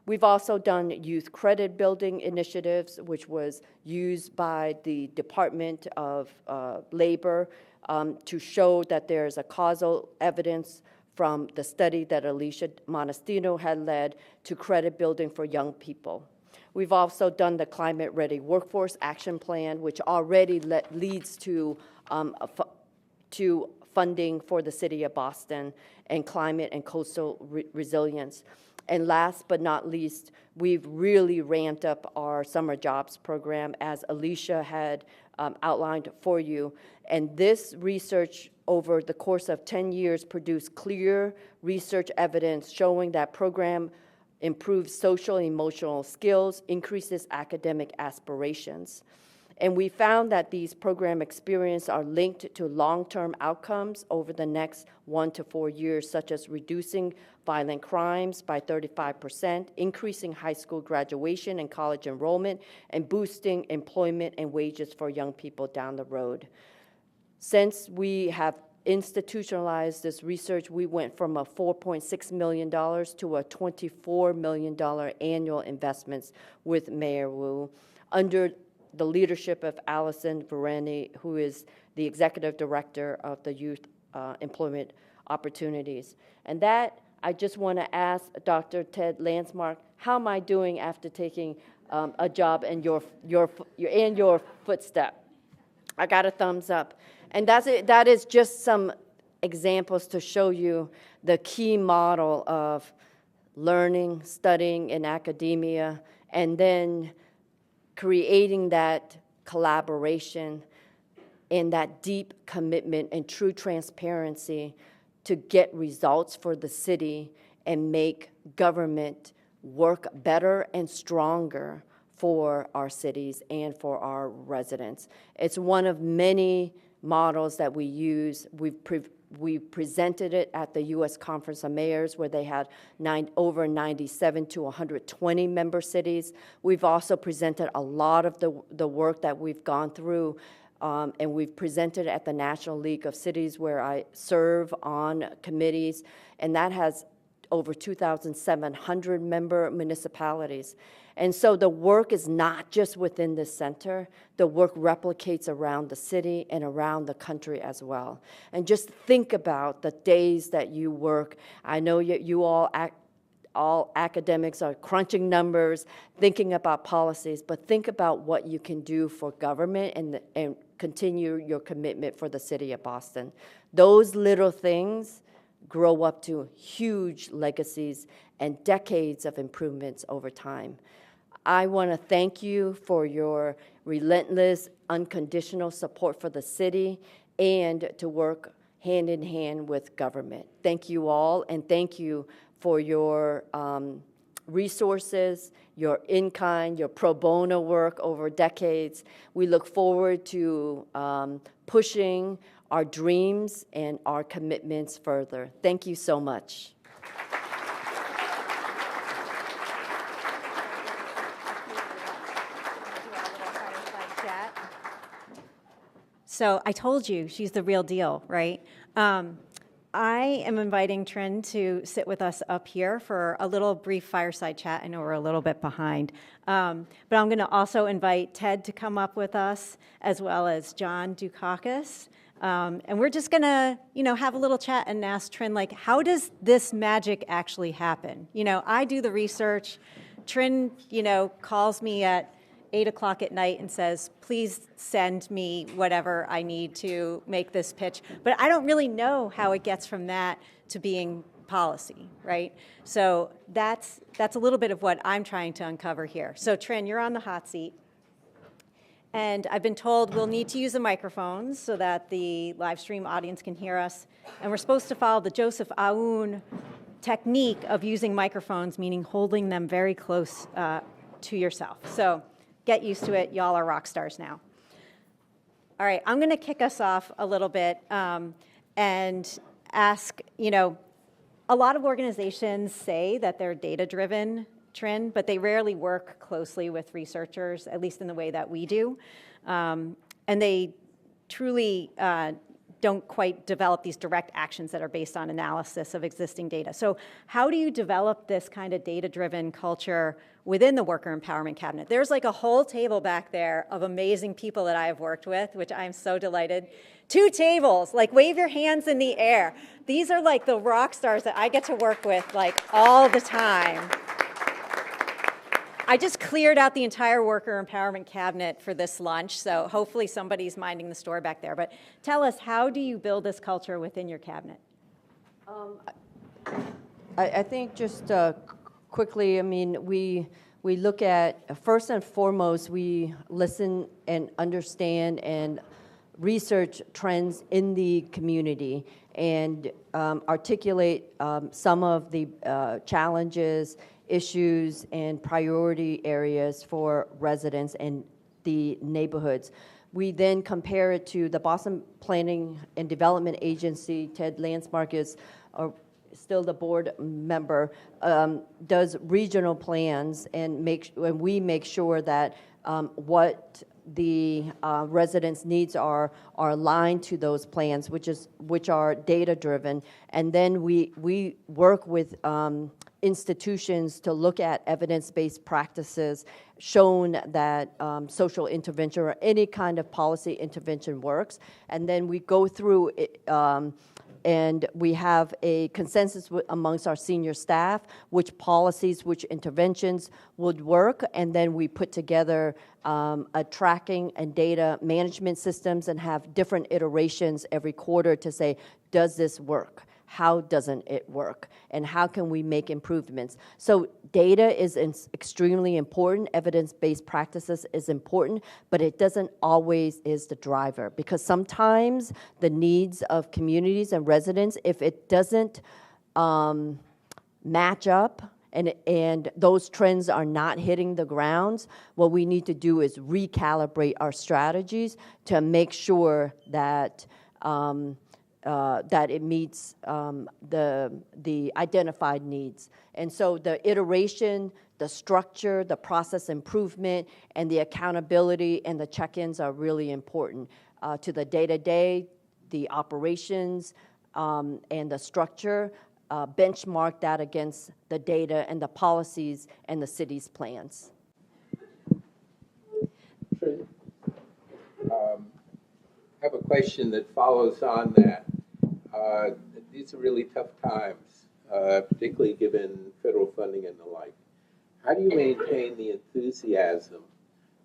We've also done youth credit building initiatives, which was used by the Department of Labor to show that there's a causal evidence from the study that Alicia Modestino had led to credit building for young people. We've also done the Climate Ready Workforce Action Plan, which already leads to funding for the city of Boston and climate and coastal resilience. And last but not least, we've really ramped up our summer jobs program, as Alicia had outlined for you. And this research over the course of 10 years produced clear research evidence showing that program improves social and emotional skills, increases academic aspirations. And we found that these program experiences are linked to long-term outcomes over the next 1 to 4 years, such as reducing violent crimes by 35%, increasing high school graduation and college enrollment, and boosting employment and wages for young people down the road. Since we have institutionalized this research, we went from a $4.6 million to a $24 million annual investments with Mayor Wu under the leadership of Allison Vereni, who is the executive director of the Youth Employment Opportunities. And that, I just want to ask Dr. Ted Landsmark, how am I doing after taking a job in your footstep? I got a thumbs up. And that is just some examples to show you the key model of learning, studying in academia, and then creating that collaboration and that deep commitment and true transparency to get results for the city and make government work better and stronger for our cities and for our residents. It's one of many models that we use. We presented it at the U.S. Conference of Mayors, where they had over 97 to 120 member cities. We've also presented a lot of the work that we've gone through, and we've presented at the National League of Cities, where I serve on committees, and that has over 2,700 member municipalities. And so the work is not just within the center, the work replicates around the city and around the country as well. And just think about the days that you work. I know you all academics are crunching numbers, thinking about policies, but think about what you can do for government and continue your commitment for the city of Boston. Those little things grow up to huge legacies and decades of improvements over time. I want to thank you for your relentless, unconditional support for the city and to work hand in hand with government. Thank you all, and thank you for your resources, your in-kind, your pro bono work over decades. We look forward to pushing our dreams and our commitments further. Thank you so much. So I told you she's the real deal, right? I am inviting Trin to sit with us up here for a little brief fireside chat. I know we're a little bit behind. But I'm going to also invite Ted to come up with us, as well as John Dukakis. And we're just going to, have a little chat and ask Trin, like, how does this magic actually happen? I do the research. Trin, calls me at 8 o'clock at night and says, please send me whatever I need to make this pitch. But I don't really know how it gets from that to being policy, right? So that's a little bit of what I'm trying to uncover here. So Trin, you're on the hot seat. And I've been told we'll need to use the microphones so that the live stream audience can hear us. And we're supposed to follow the Joseph Aoun technique of using microphones, meaning holding them very close to yourself. So get used to it. Y'all are rock stars now. All right, I'm going to kick us off a little bit and ask, a lot of organizations say that they're data-driven, Trin, but they rarely work closely with researchers, at least in the way that we do. And they truly don't quite develop these direct actions that are based on analysis of existing data. So how do you develop this kind of data-driven culture within the Worker Empowerment Cabinet? There's like a whole table back there of amazing people that I have worked with, which I'm so delighted. 2 tables, like wave your hands in the air. These are like the rock stars that I get to work with like all the time. I just cleared out the entire Worker Empowerment Cabinet for this lunch, so hopefully somebody's minding the store back there. But tell us, how do you build this culture within your cabinet? I think just quickly, we look at, first and foremost, we listen and understand and research trends in the community and articulate some of the challenges, issues, and priority areas for residents and the neighborhoods. We then compare it to the Boston Planning and Development Agency. Ted Landsmark is still the board member, does regional plans, and we make sure that what the residents' needs are aligned to those plans, which are data-driven. And then we work with institutions to look at evidence-based practices shown that social intervention or any kind of policy intervention works. And then we go through it, and we have a consensus amongst our senior staff, which policies, which interventions would work, and then we put together a tracking and data management systems and have different iterations every quarter to say, does this work? How doesn't it work? And how can we make improvements? So data is extremely important. Evidence-based practices is important, but it doesn't always is the driver, because sometimes the needs of communities and residents, if it doesn't match up and those trends are not hitting the grounds, what we need to do is recalibrate our strategies to make sure that that it meets the identified needs. And so the iteration, the structure, the process improvement, and the accountability and the check-ins are really important to the day-to-day, the operations, and the structure. Benchmark that against the data and the policies and the city's plans. Trin, I have a question that follows on that. These are really tough times, particularly given federal funding and the like. How do you maintain the enthusiasm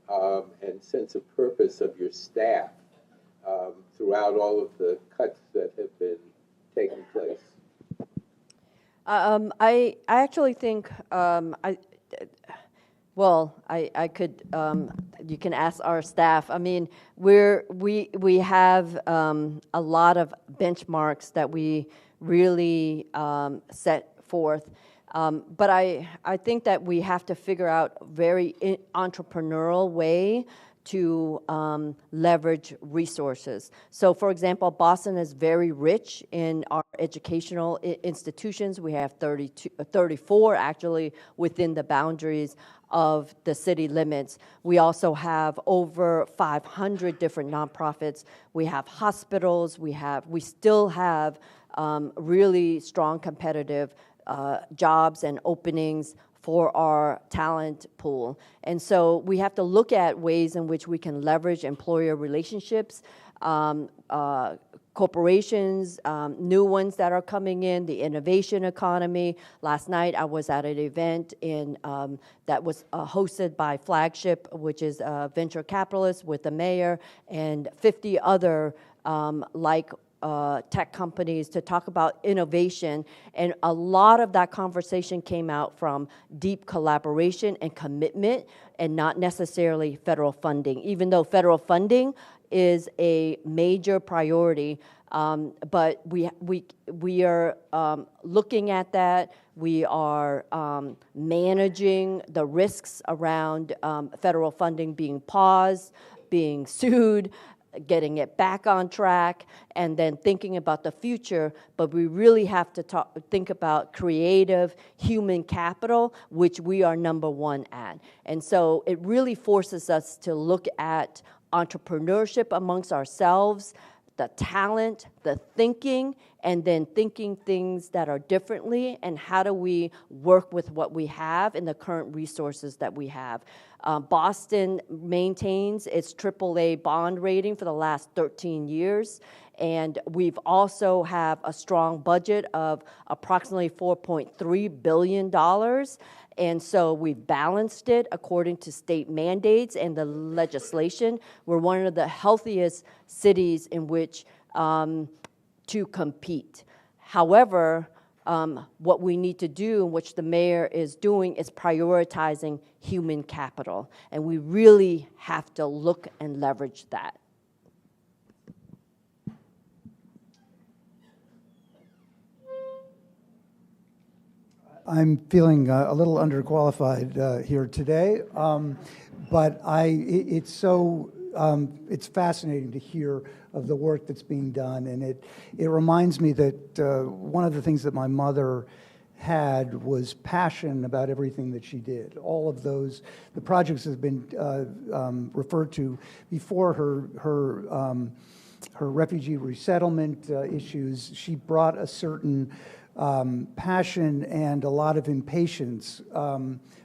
and sense of purpose of your staff throughout all of the cuts that have been taking place? I actually think I could. You can ask our staff. I mean, we have a lot of benchmarks that we really set forth. But I think that we have to figure out a very entrepreneurial way to leverage resources. So, for example, Boston is very rich in our educational institutions. We have 34 actually within the boundaries of the city limits. We also have over 500 different nonprofits. We have hospitals. We still have really strong competitive jobs and openings for our talent pool. And so we have to look at ways in which we can leverage employer relationships, corporations, new ones that are coming in, the innovation economy. Last night I was at an event that was hosted by Flagship, which is venture capitalists, with the mayor and 50 other tech companies to talk about innovation. And a lot of that conversation came out from deep collaboration and commitment, and not necessarily federal funding, even though federal funding is a major priority. But we are looking at that. We are managing the risks around federal funding being paused, being sued, getting it back on track, and then thinking about the future. But we really have to think about creative human capital, which we are number one at. And so it really forces us to look at entrepreneurship amongst ourselves, the talent, the thinking, and then thinking things that are differently, and how do we work with what we have and the current resources that we have. Boston maintains its AAA bond rating for the last 13 years, and we've also have a strong budget of approximately $4.3 billion. And so we've balanced it according to state mandates and the legislation. We're one of the healthiest cities in which to compete. However, what we need to do, which the mayor is doing, is prioritizing human capital. And we really have to look and leverage that. I'm feeling a little underqualified here today, but it's fascinating to hear of the work that's being done, and it reminds me that one of the things that my mother had was passion about everything that she did. All of those, the projects that have been referred to before her refugee resettlement issues, she brought a certain passion and a lot of impatience,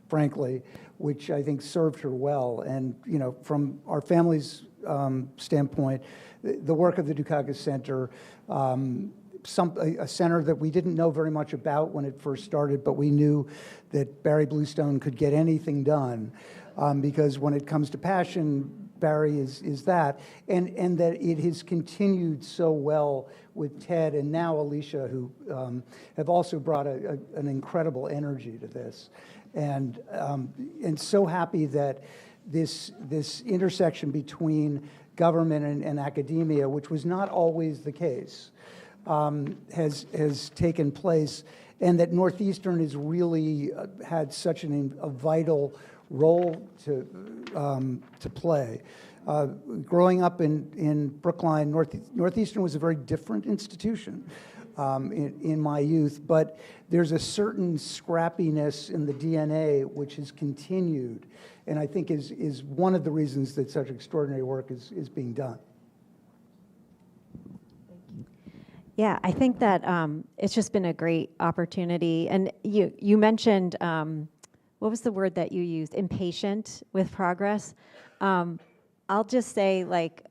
frankly, which I think served her well. And, you know, from our family's standpoint, the work of the Dukakis Center, a center that we didn't know very much about when it first started, but we knew that Barry Bluestone could get anything done, because when it comes to passion, Barry is that, and that it has continued so well with Ted and now Alicia, who have also brought an incredible energy to this, and so happy that this intersection between government and academia, which was not always the case, has taken place, and that Northeastern has really had such a vital role to play. Growing up in Brookline, Northeastern was a very different institution in my youth, but there's a certain scrappiness in the DNA which has continued, and I think is one of the reasons that such extraordinary work is being done. Yeah, I think that it's just been a great opportunity. And you mentioned, what was the word that you used? Impatient with progress. I'll just say, like,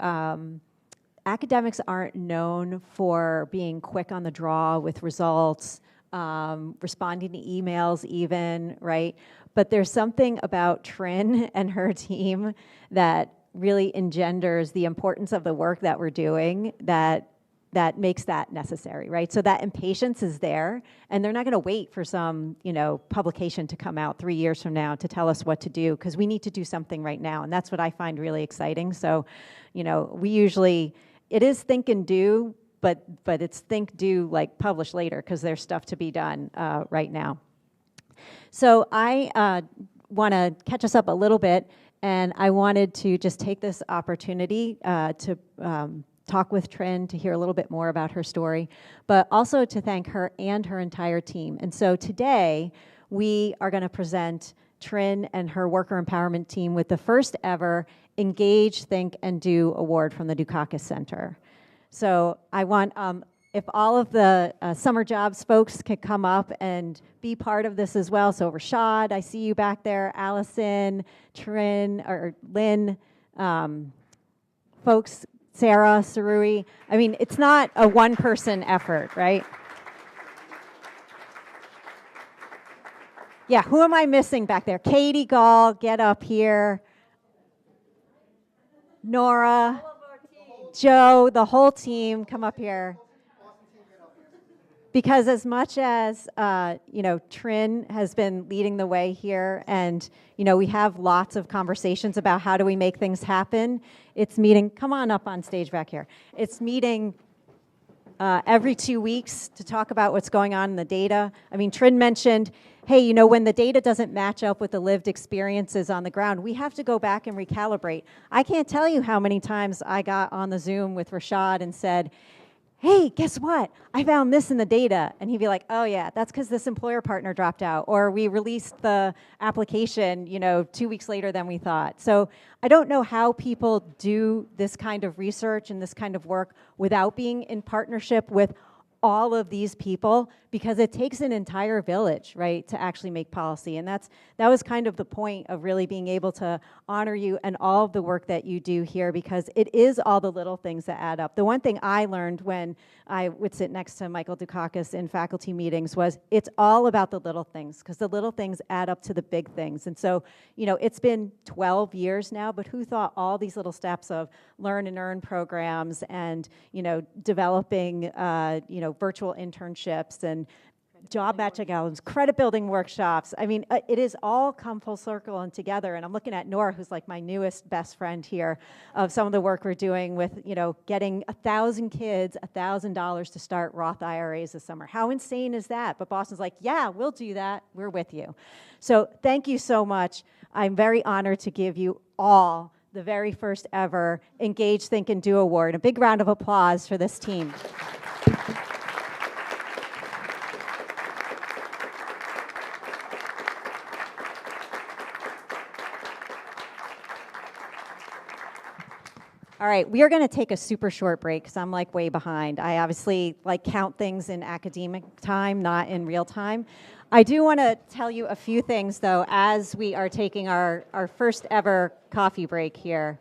academics aren't known for being quick on the draw with results, responding to emails even, right? But there's something about Trin and her team that really engenders the importance of the work that we're doing that makes that necessary, right? So that impatience is there, and they're not going to wait for some, publication to come out 3 years from now to tell us what to do, because we need to do something right now, and that's what I find really exciting. So, we usually, it is think and do, but it's think, do, like publish later, because there's stuff to be done right now. So I want to catch us up a little bit, and I wanted to just take this opportunity to talk with Trin to hear a little bit more about her story, but also to thank her and her entire team. And so today, we are going to present Trin and her worker empowerment team with the first ever Engage, Think, and Do award from the Dukakis Center. So I want if all of the summer jobs folks could come up and be part of this as well. So Rashad, I see you back there, Allison, Trin, or Lynn, folks, Sarah, Sarui. I mean, it's not a one-person effort, right? Yeah, who am I missing back there? Katie Gall, get up here. Nora, Joe, the whole team, come up here. Because as much as, Trin has been leading the way here, and, we have lots of conversations about how do we make things happen, it's meeting, come on up on stage back here. It's meeting every 2 weeks to talk about what's going on in the data. I mean, Trin mentioned, hey, when the data doesn't match up with the lived experiences on the ground, we have to go back and recalibrate. I can't tell you how many times I got on the Zoom with Rashad and said, hey, guess what? I found this in the data. And he'd be like, oh, yeah, that's because this employer partner dropped out. Or we released the application, 2 weeks later than we thought. So I don't know how people do this kind of research and this kind of work without being in partnership with all of these people, because it takes an entire village, right, to actually make policy. And that was kind of the point of really being able to honor you and all of the work that you do here, because it is all the little things that add up. The one thing I learned when I would sit next to Michael Dukakis in faculty meetings was it's all about the little things, because the little things add up to the big things. And so, it's been 12 years now, but who thought all these little steps of learn and earn programs and, developing, virtual internships and job matching albums, credit building workshops. I mean, it is all come full circle and together. And I'm looking at Nora, who's like my newest best friend here, of some of the work we're doing with, getting 1,000 kids $1,000 to start Roth IRAs this summer. How insane is that? But Boston's like, yeah, we'll do that. We're with you. So thank you so much. I'm very honored to give you all the very first ever Engage, Think, and Do Award. A big round of applause for this team. All right, we are going to take a super short break because I'm like way behind. I obviously count things in academic time, not in real time. I do want to tell you a few things, though, as we are taking our first ever coffee break here.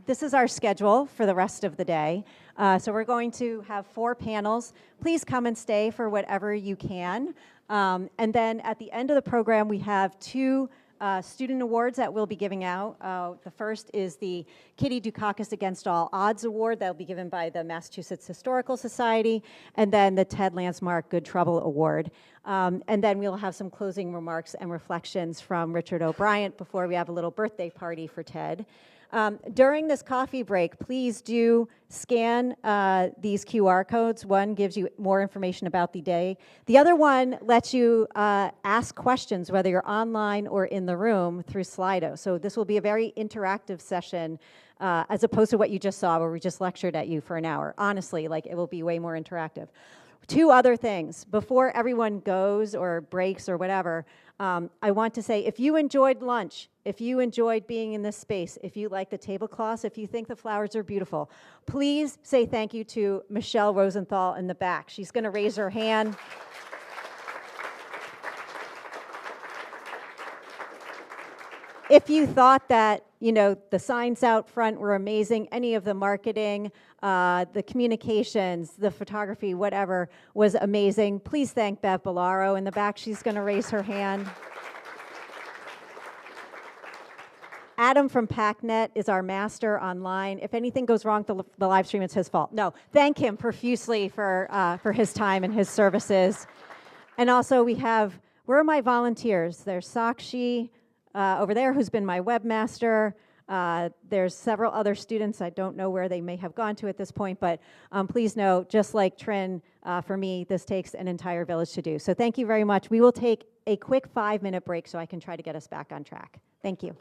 This is our schedule for the rest of the day. So we're going to have 4 panels. Please come and stay for whatever you can. And then at the end of the program, we have 2 student awards that we'll be giving out. The first is the Kitty Dukakis Against All Odds Award that will be given by the Massachusetts Historical Society, and then the Ted Lansmark Good Trouble Award. And then we'll have some closing remarks and reflections from Richard O'Brien before we have a little birthday party for Ted. During this coffee break, please do scan these QR codes. One gives you more information about the day. The other one lets you ask questions, whether you're online or in the room, through Slido. So this will be a very interactive session as opposed to what you just saw where we just lectured at you for an hour. Honestly, it will be way more interactive. 2 other things. Before everyone goes or breaks or whatever, I want to say, if you enjoyed lunch, if you enjoyed being in this space, if you like the tablecloths, if you think the flowers are beautiful, please say thank you to Michelle Rosenthal in the back. She's going to raise her hand. If you thought that, the signs out front were amazing, any of the marketing, the communications, the photography, whatever, was amazing, please thank Bev Bellaro in the back. She's going to raise her hand. Adam from PACnet is our master online. If anything goes wrong with the live stream, it's his fault. No, thank him profusely for his time and his services. And also where are my volunteers? There's Sakshi over there, who's been my webmaster. There's several other students. I don't know where they may have gone to at this point, but please know, just like Trin, for me, this takes an entire village to do. So thank you very much. We will take a quick 5-minute break so I can try to get us back on track. Thank you.